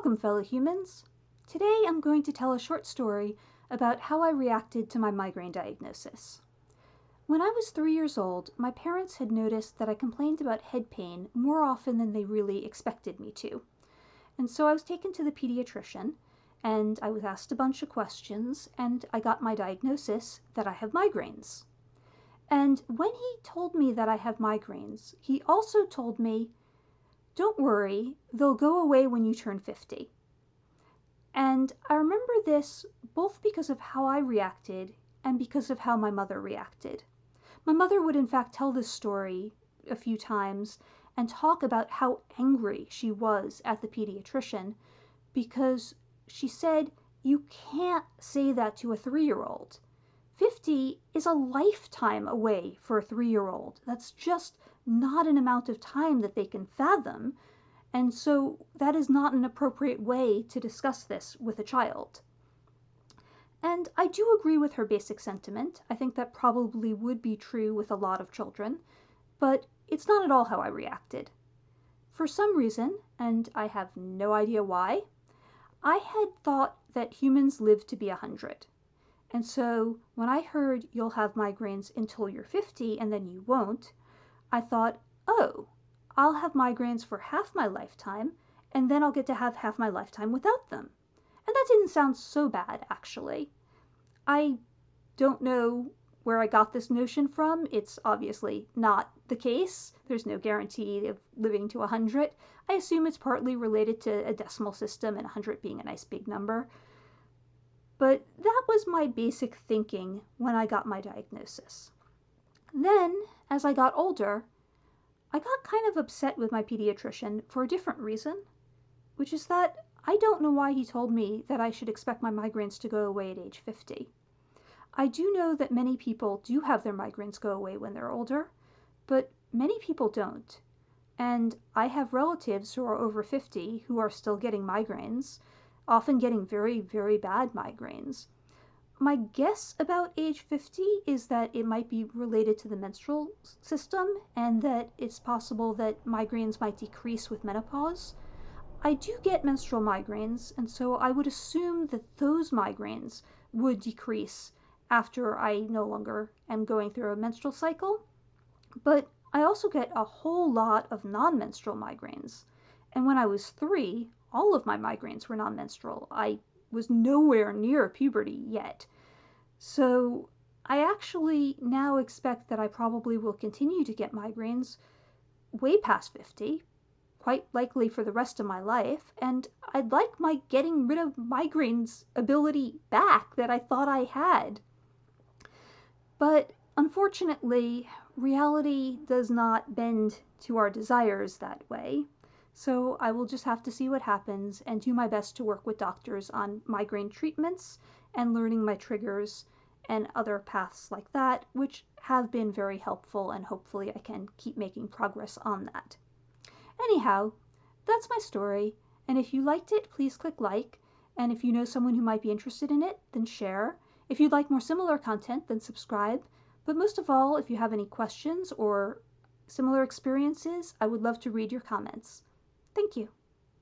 Welcome, fellow humans! Today I'm going to tell a short story about how I reacted to my migraine diagnosis. When I was 3 years old, my parents had noticed that I complained about head pain more often than they really expected me to. And so I was taken to the pediatrician, and I was asked a bunch of questions, and I got my diagnosis that I have migraines. And when he told me that I have migraines, he also told me, "Don't worry, they'll go away when you turn 50. And I remember this both because of how I reacted and because of how my mother reacted. My mother would in fact tell this story a few times and talk about how angry she was at the pediatrician because she said, "You can't say that to a 3-year-old. 50 is a lifetime away for a 3-year-old. That's just not an amount of time that they can fathom. And so that is not an appropriate way to discuss this with a child." And I do agree with her basic sentiment. I think that probably would be true with a lot of children, but it's not at all how I reacted. For some reason, and I have no idea why, I had thought that humans live to be 100. And so when I heard you'll have migraines until you're 50 and then you won't, I thought, oh, I'll have migraines for half my lifetime, and then I'll get to have half my lifetime without them. And that didn't sound so bad, actually. I don't know where I got this notion from. It's obviously not the case. There's no guarantee of living to 100. I assume it's partly related to a decimal system and 100 being a nice big number. But that was my basic thinking when I got my diagnosis. Then, as I got older, I got kind of upset with my pediatrician for a different reason, which is that I don't know why he told me that I should expect my migraines to go away at age 50. I do know that many people do have their migraines go away when they're older, but many people don't. And I have relatives who are over 50 who are still getting migraines, often getting very, very bad migraines. My guess about age 50 is that it might be related to the menstrual system and that it's possible that migraines might decrease with menopause. I do get menstrual migraines, and so I would assume that those migraines would decrease after I no longer am going through a menstrual cycle. But I also get a whole lot of non-menstrual migraines. And when I was 3, all of my migraines were non-menstrual. I was nowhere near puberty yet. So I actually now expect that I probably will continue to get migraines way past 50, quite likely for the rest of my life, and I'd like my getting rid of migraines ability back that I thought I had. But unfortunately, reality does not bend to our desires that way. So I will just have to see what happens and do my best to work with doctors on migraine treatments and learning my triggers and other paths like that, which have been very helpful, and hopefully I can keep making progress on that. Anyhow, that's my story, and if you liked it, please click like, and if you know someone who might be interested in it, then share. If you'd like more similar content, then subscribe. But most of all, if you have any questions or similar experiences, I would love to read your comments. Thank you.